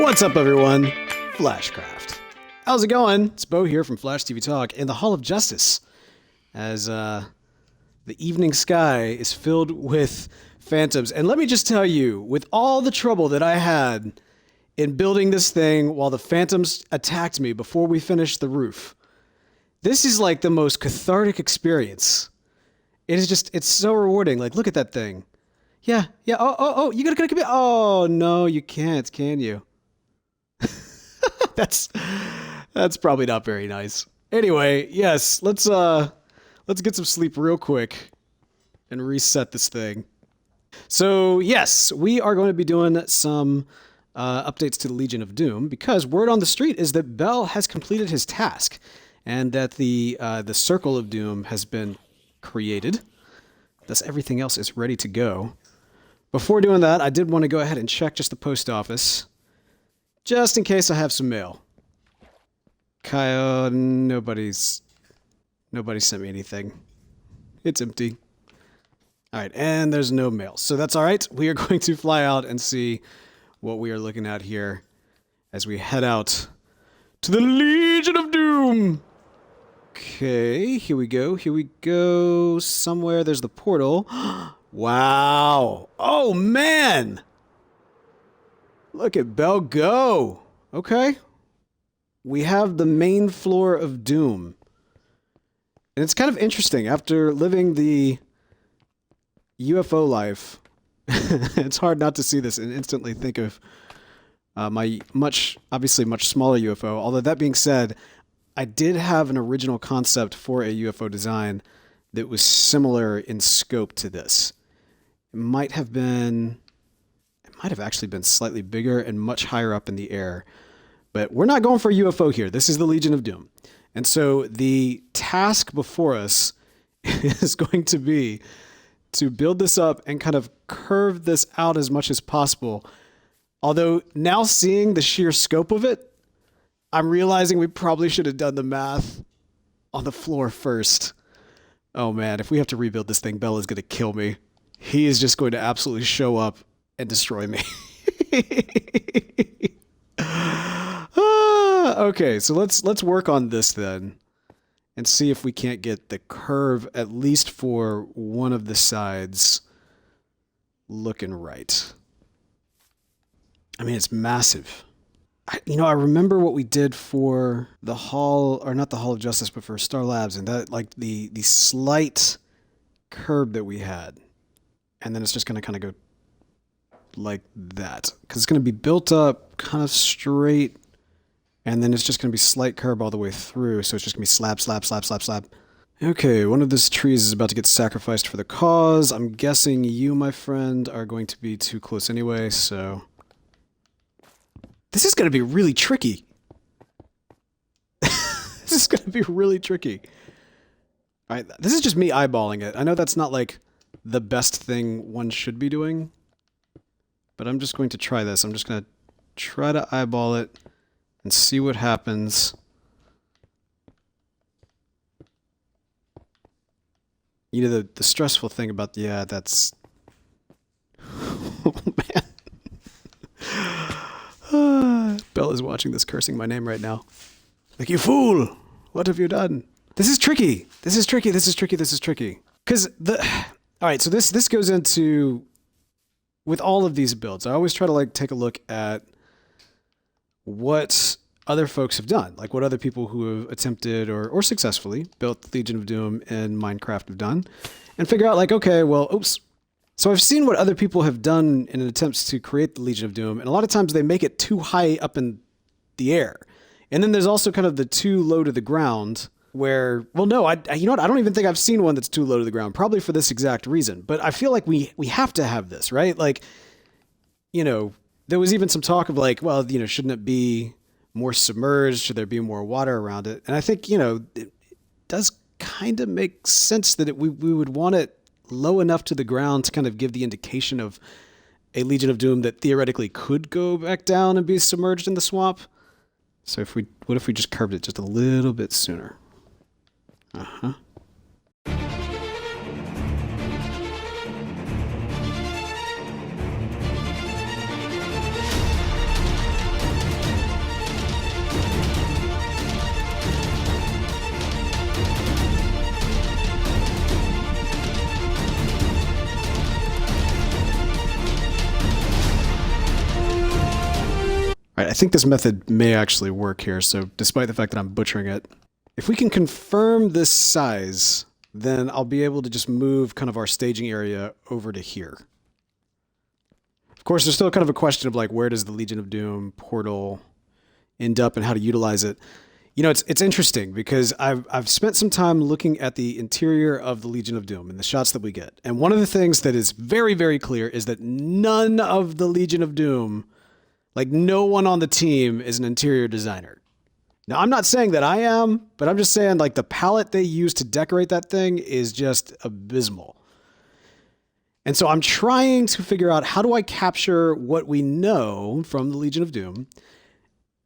What's up, everyone? Flashcraft. How's it going? It's Beau here from Flash TV Talk in the Hall of Justice. As the evening sky is filled with phantoms. And let me just tell you, with all the trouble that I had in building this thing while the phantoms attacked me before we finished the roof, this is like the most cathartic experience. It is just, it's so rewarding. Like, look at that thing. Yeah. Oh, you gotta come here. Oh, no, you can't, can you? That's probably not very nice. Anyway, yes, let's get some sleep real quick and reset this thing. So yes, we are going to be doing some updates to the Legion of Doom because word on the street is that Beall has completed his task and that the Circle of Doom has been created. Thus, everything else is ready to go. Before doing that, I did want to go ahead and check just the post office, just in case I have some mail. Kyle, nobody sent me anything. It's empty. All right, and there's no mail, so that's all right. We are going to fly out and see what we are looking at here as we head out to the Legion of Doom. Okay, here we go. Here we go. Somewhere there's the portal. Wow. Oh, man. Look at Beall go. Okay. We have the main floor of Doom. And it's kind of interesting. After living the UFO life, it's hard not to see this and instantly think of my obviously much smaller UFO. Although that being said, I did have an original concept for a UFO design that was similar in scope to this. It might have actually been slightly bigger and much higher up in the air. But we're not going for a UFO here. This is the Legion of Doom. And so the task before us is going to be to build this up and kind of curve this out as much as possible. Although now seeing the sheer scope of it, I'm realizing we probably should have done the math on the floor first. Oh man, if we have to rebuild this thing, Beall is going to kill me. He is just going to absolutely show up and destroy me. Okay, so let's work on this then and see if we can't get the curve, at least for one of the sides, looking right. I mean, it's massive. I remember what we did for the Hall, or not the Hall of Justice, but for Star Labs, and that, like, the slight curve that we had. And then it's just going to kind of go like that. Because it's going to be built up kind of straight, and then it's just going to be slight curve all the way through, so it's just going to be slab, slab, slab, slab, slab. Okay, one of these trees is about to get sacrificed for the cause. I'm guessing you, my friend, are going to be too close anyway, so... This is going to be really tricky. This is going to be really tricky. All right, this is just me eyeballing it. I know that's not like the best thing one should be doing, but I'm just going to try this. I'm just going to try to eyeball it and see what happens. You know, the stressful thing about, yeah, that's... Oh, man. Beall is watching this, cursing my name right now. Like, you fool! What have you done? This is tricky. This is tricky. This is tricky. This is tricky. Because all right, so this goes into, with all of these builds, I always try to like take a look at what other folks have done, like what other people who have attempted or successfully built the Legion of Doom in Minecraft have done, and figure out like, okay, well, oops. So I've seen what other people have done in attempts to create the Legion of Doom, and a lot of times they make it too high up in the air. And then there's also kind of the too low to the ground where, well, no, you know what? I don't even think I've seen one that's too low to the ground, probably for this exact reason. But I feel like we have to have this, right? Like, you know, there was even some talk of like, well, you know, shouldn't it be more submerged? Should there be more water around it? And I think, you know, it does kind of make sense that we would want it low enough to the ground to kind of give the indication of a Legion of Doom that theoretically could go back down and be submerged in the swamp. So what if we just curved it just a little bit sooner? Uh-huh. All right, I think this method may actually work here, so despite the fact that I'm butchering it, if we can confirm this size, then I'll be able to just move kind of our staging area over to here. Of course, there's still kind of a question of like, where does the Legion of Doom portal end up and how to utilize it. You know, it's interesting because I've spent some time looking at the interior of the Legion of Doom and the shots that we get. And one of the things that is very, very clear is that none of the Legion of Doom, like no one on the team is an interior designer. Now, I'm not saying that I am, but I'm just saying like the palette they use to decorate that thing is just abysmal. And so I'm trying to figure out how do I capture what we know from the Legion of Doom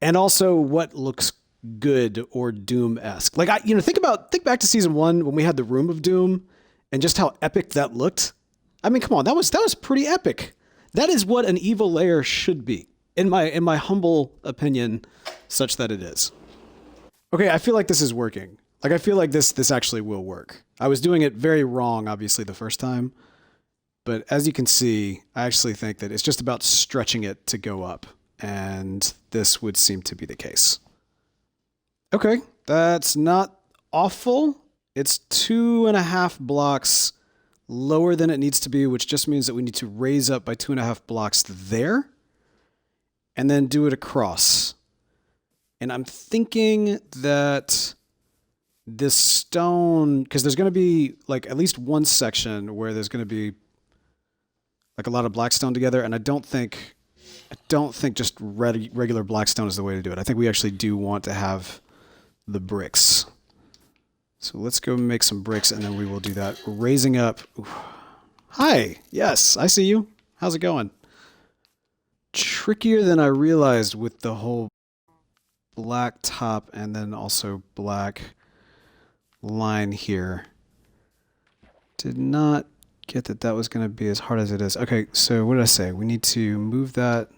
and also what looks good or Doom-esque. Like, think back to season 1 when we had the Room of Doom and just how epic that looked. I mean, come on, that was pretty epic. That is what an evil lair should be, in my humble opinion, such that it is. Okay, I feel like this is working. Like, I feel like this actually will work. I was doing it very wrong, obviously, the first time. But as you can see, I actually think that it's just about stretching it to go up. And this would seem to be the case. Okay, that's not awful. It's 2.5 blocks lower than it needs to be, which just means that we need to raise up by 2.5 blocks there. And then do it across. And I'm thinking that this stone, because there's going to be like at least one section where there's going to be like a lot of black stone together, and I don't think just regular black stone is the way to do it. I think we actually do want to have the bricks. So let's go make some bricks, and then we will do that. We're raising up. Ooh. Hi, yes, I see you. How's it going? Trickier than I realized with the whole black top and then also black line here. Did not get that was going to be as hard as it is. Okay, so what did I say? We need to move that.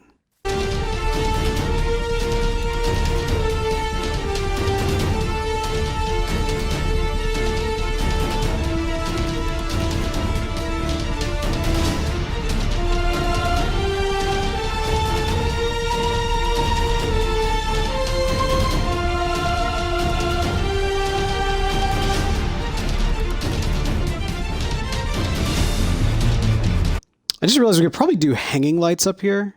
I just realized we could probably do hanging lights up here.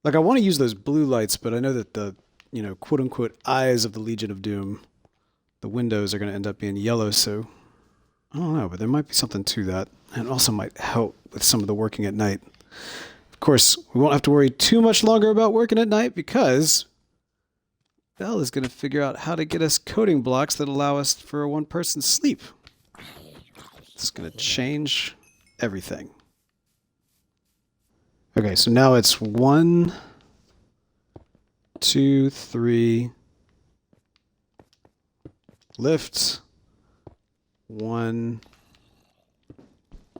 Like, I want to use those blue lights, but I know that the, quote-unquote eyes of the Legion of Doom, the windows are going to end up being yellow, so I don't know, but there might be something to that. And it also might help with some of the working at night. Of course, we won't have to worry too much longer about working at night because Beall is going to figure out how to get us coding blocks that allow us for a one-person sleep. It's going to change everything. Okay, so now it's 1, 2, 3, lift, 1,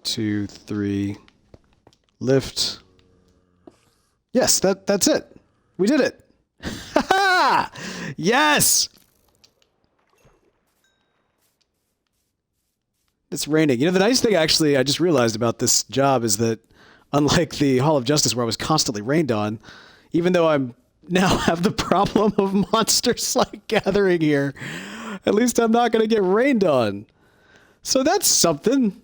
2, 3, lift. Yes, that's it. We did it. Ha! Yes! It's raining. The nice thing, actually, I just realized about this job is that, unlike the Hall of Justice where I was constantly rained on, even though I'm now have the problem of monsters like gathering here, at least I'm not going to get rained on. So that's something.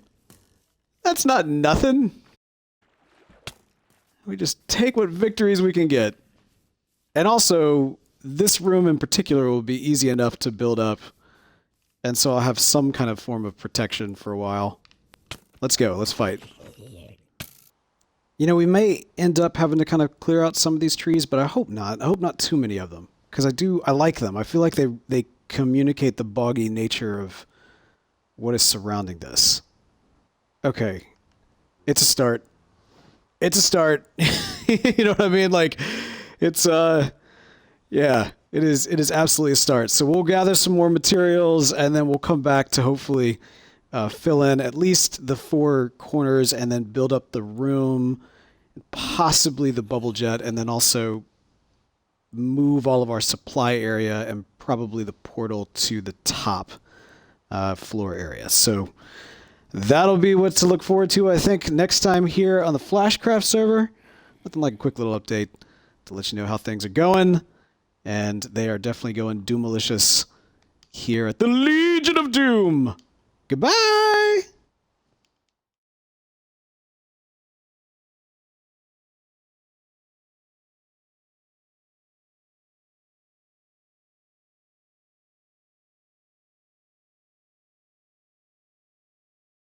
That's not nothing. We just take what victories we can get. And also, this room in particular will be easy enough to build up. And so I'll have some kind of form of protection for a while. Let's go. Let's fight. We may end up having to kind of clear out some of these trees, but I hope not. I hope not too many of them. Because I like them. I feel like they communicate the boggy nature of what is surrounding this. Okay. It's a start. It's a start. You know what I mean? Like, it's, yeah. It is absolutely a start. So we'll gather some more materials and then we'll come back to hopefully fill in at least the 4 corners and then build up the room, possibly the bubble jet, and then also move all of our supply area and probably the portal to the top floor area. So that'll be what to look forward to, I think, next time here on the Flashcraft server. nothing like a quick little update to let you know how things are going. And they are definitely going Doomalicious here at the Legion of Doom. Goodbye!